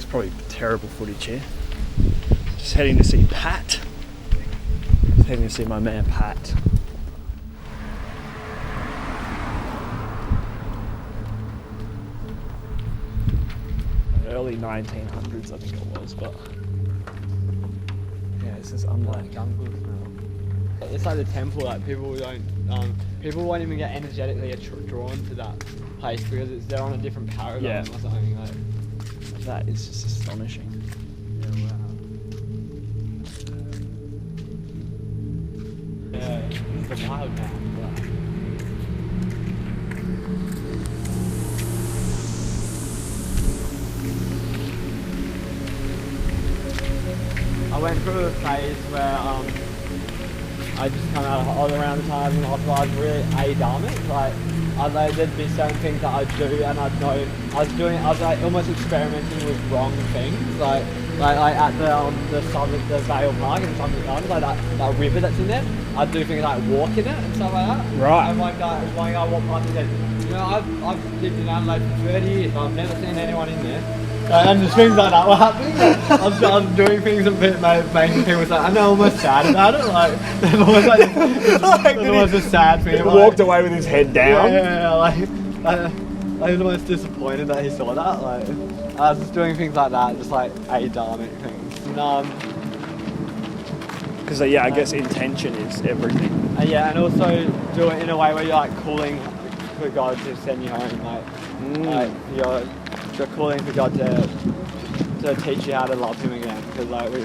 probably terrible footage here. Just heading to see Pat. Just heading to see my man Pat. Early 1900s, I think it was, but yeah, this is unlike. It's like the temple, like people won't even get energetically drawn to that place because they're on a different paradigm or something. Like that is just astonishing. Yeah, it's the wild man. I went through a phase where I just come out all around the time and I was really adamic. Like there'd be certain things that I'd do and I'd know I was like almost experimenting with wrong things. Like at the Vale Park in Southern Gardens, like that river that's in there. I'd do things like walk in it and stuff like that. Right. And one guy walked past and said, you know, I've lived in Adelaide for 30 years, but I've never seen anyone in there. And just things like that were happening. I was doing things that making people say, I'm almost sad about it. Like, there's almost like almost a sad thing. He walked away with his head down. Yeah, I was almost disappointed that he saw that. Like, I was just doing things like that, just like adamic things. Because I guess intention is everything. And also do it in a way where you're like calling for God to send you home. Like you're calling for God to teach you how to love Him again, because like we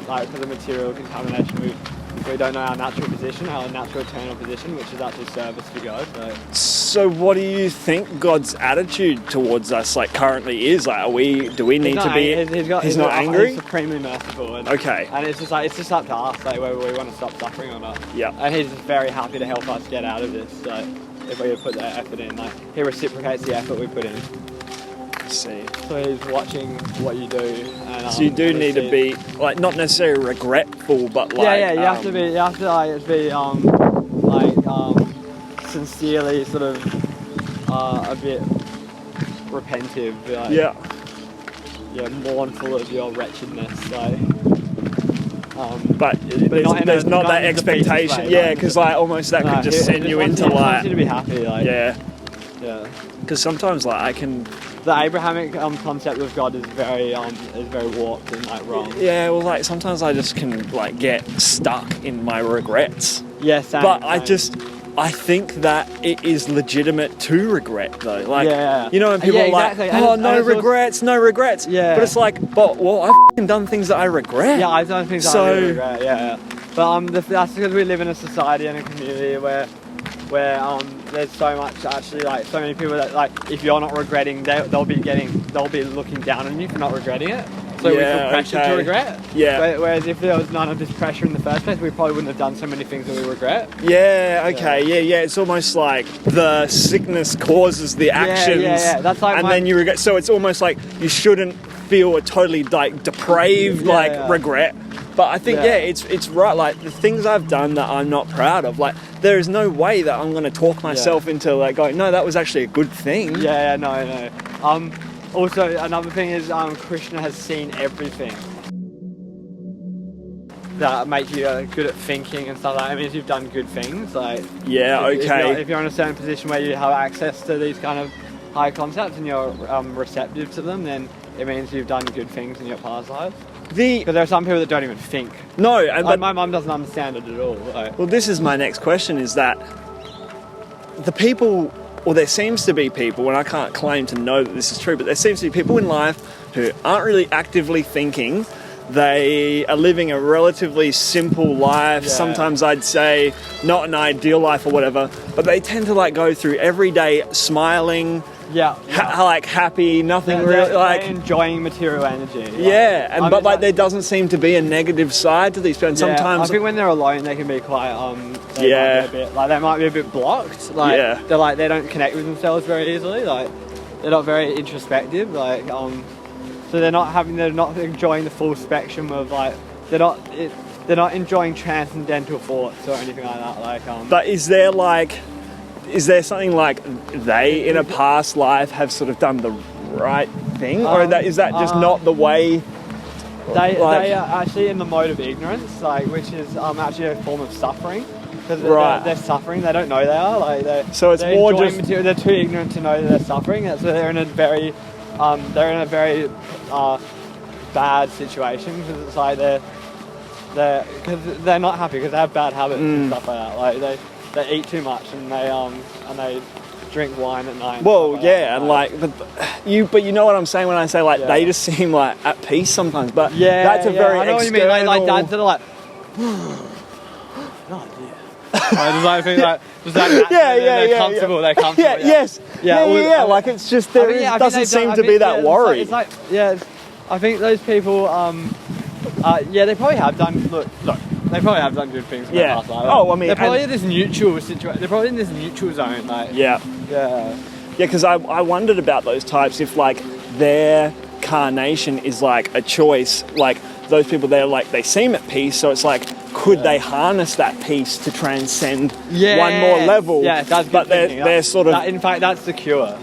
like for the material contamination we don't know our natural position, our natural eternal position, which is actually service for God. So what do you think God's attitude towards us like currently is? Like, do we need to be? He's not angry. He's supremely merciful. And it's just up to us, like whether we want to stop suffering or not. Yeah. And He's just very happy to help us get out of this. Like if we put that effort in, like He reciprocates the effort we put in. See. So He's watching what you do. And, so you do need to be like not necessarily regretful, but like you have to be sincerely sort of a bit repentive. Like, mournful of your wretchedness. Like. But there's not that expectation. Yeah, because like almost that could just send you into like. He wants you to be happy. Like. Yeah. Yeah. Because sometimes like I can. The Abrahamic concept of God is very warped and like wrong. Yeah, well, like sometimes I just can like get stuck in my regrets. Yeah, same. But I think that it is legitimate to regret though. Like, you know, when people are like, oh, no regrets. Yeah. But it's like, I've f***ing done things that I regret. Yeah, I've done things that I really regret. Yeah. But that's because we live in a society and a community where there's so much actually, like so many people that like if you're not regretting, they'll be looking down on you for not regretting it. So we feel pressured to regret. Yeah. Whereas if there was none of this pressure in the first place, we probably wouldn't have done so many things that we regret. Yeah. Okay. Yeah. It's almost like the sickness causes the actions. Yeah. That's like. And then you regret. So it's almost like you shouldn't feel a totally like depraved regret. But I think it's right. Like the things I've done that I'm not proud of, like there is no way that I'm going to talk myself into like going, no, that was actually a good thing. No. Also, another thing is Krishna has seen everything that make you good at thinking and stuff like that. It means you've done good things. Like if you're in a certain position where you have access to these kind of high concepts and you're receptive to them, then it means you've done good things in your past lives. Because there are some people that don't even think. No, but my mum doesn't understand it at all. Like. Well, this is my next question: is that the people, or there seems to be people, and I can't claim to know that this is true, but there seems to be people in life who aren't really actively thinking. They are living a relatively simple life. Yeah. Sometimes I'd say not an ideal life or whatever, but they tend to like go through every day smiling. Like happy, nothing really like enjoying material energy. But like there doesn't seem to be a negative side to these people. And sometimes I think when they're alone, they can be quite they might be a bit blocked. Like they don't connect with themselves very easily. Like they're not very introspective. Like so they're not enjoying the full spectrum of like they're not enjoying transcendental thoughts or anything like that. Like but is there something like they in a past life have sort of done the right thing, or is that just not the way? They are actually in the mode of ignorance, like, which is actually a form of suffering. Because they're suffering, they don't know they are. Like so it's more just material, they're too ignorant to know that they're suffering. So they're in a very bad situation, because it's like they're not happy because they have bad habits and stuff like that. Like they eat too much and they drink wine at night. Well, yeah, and like, but you know what I'm saying when I say like they just seem like at peace sometimes. But that's a very I know external... what you mean. Like dads that are like, oh dear. Like, they're comfortable. They're comfortable. Yeah. Like it's just doesn't seem to be that worry. It's like I think those people. They probably have done. Look. They probably have done good things in their past life. Oh, I mean... They're probably in this neutral situation. They're probably in this neutral zone. Like, Yeah, because I wondered about those types, if, like, their carnation is, like, a choice. Like, those people, they're, like, they seem at peace, so it's like, could they harness that peace to transcend one more level? Yeah, that's good. But they're sort of... in fact, that's the cure.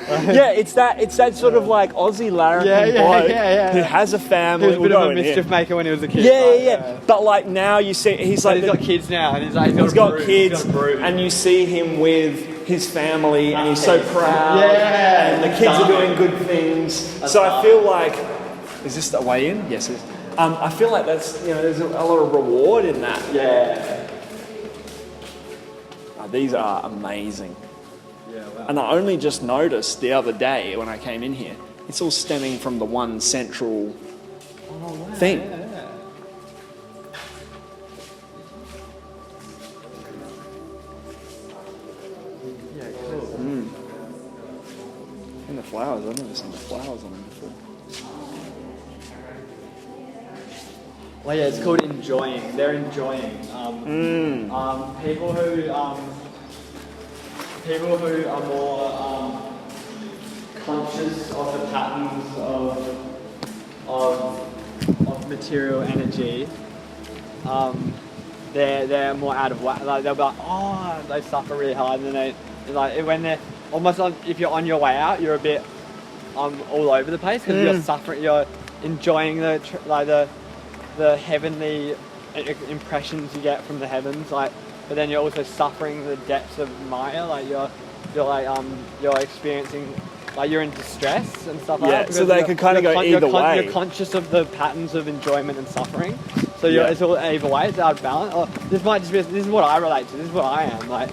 it's that sort of like Aussie larrikin bloke who has a family. He was a bit of a mischief maker when he was a kid. But like now you see he's got kids now, and he's got kids, and you see him with his family, and he's so proud, and the kids are doing good things. So I feel like, is this the way in? Yes, it is. I feel like that's, there's a lot of reward in that. Yeah. These are amazing. And I only just noticed the other day when I came in here, it's all stemming from the one central thing. Yeah, cool. And the flowers, I've never seen the flowers on them before. Well, yeah, it's called enjoying. They're enjoying. People who are more conscious of the patterns of material energy, they're more out of whack. Like, they'll be like, they suffer really hard, and then when they're almost if you're on your way out, you're a bit all over the place because you're suffering. You're enjoying the heavenly impressions you get from the heavens, like. But then you're also suffering the depths of Maya, like you're experiencing, like you're in distress and stuff like that. So they could kind of go either way. You're conscious of the patterns of enjoyment and suffering, so it's all either way. It's out of balance. Or this might just be. This is what I relate to. This is what I am like.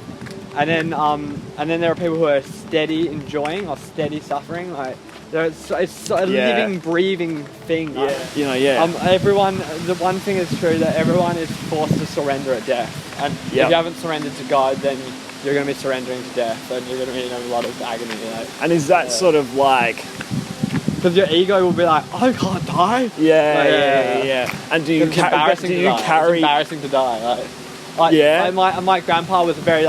And then there are people who are steady enjoying or steady suffering, like. It's a living, breathing thing. Everyone. The one thing is true that everyone is forced to surrender at death, and if you haven't surrendered to God, then you're going to be surrendering to death, and you're going to be in a lot of agony. And is that sort of like? Because your ego will be like, I can't die. Yeah. And do you carry? It's embarrassing to die. My grandpa was very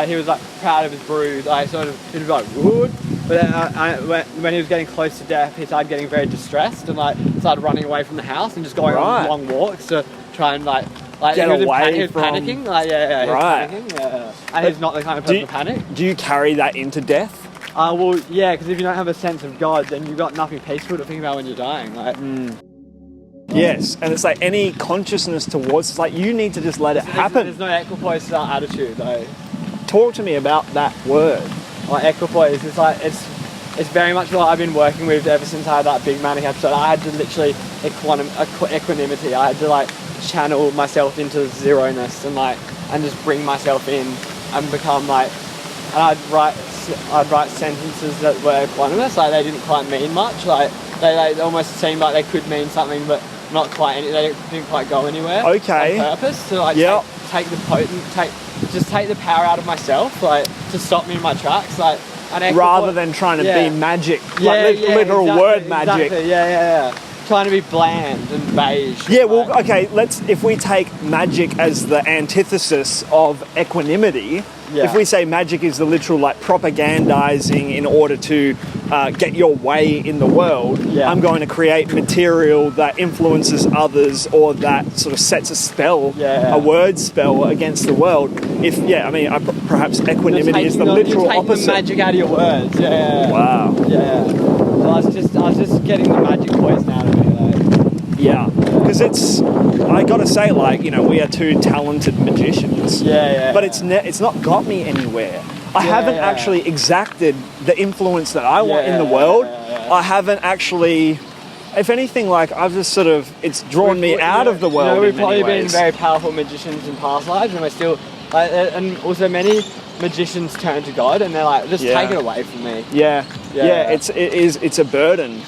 he was proud of his brood. He'd be like, wood. But when he was getting close to death, he started getting very distressed and started running away from the house and just going on long walks to try and get away he was from... panicking. He was panicking. And he's not the kind of person to panic. Do you carry that into death? Because if you don't have a sense of God, then you've got nothing peaceful to think about when you're dying. Yes, and it's like any consciousness towards, it's like you need to just let it happen. There's no equipoise attitude, though. Talk to me about that word. Equipoise, it's very much what I've been working with ever since I had that big manic episode. I had to literally equanimity. I had to channel myself into zeroness and just bring myself in and become and I'd write sentences that were equanimous. They didn't quite mean much. They almost seemed like they could mean something, but not quite. They didn't quite go anywhere. Okay. On purpose to take the power out of myself, to stop me in my tracks, rather than trying to be magic, literal word magic. Exactly. Trying to be bland and beige. If we take magic as the antithesis of equanimity, if we say magic is the literal propagandizing in order to get your way in the world, I'm going to create material that influences others or that sort of sets a spell, a word spell against the world. Perhaps equanimity is the literal opposite. The magic out of your words. Wow. Well, I was just getting the magic poison out of it. Yeah, because I gotta say, like, you know, we are two talented magicians. Yeah. But it's not got me anywhere. I haven't actually exacted the influence that I want in the world. I haven't actually, if anything, like, I've just sort of, it's drawn me out of the world. You know, we've probably been been very powerful magicians in past lives, and we're still, and also many magicians turn to God, and they're like, just take it away from me. Yeah, it's a burden.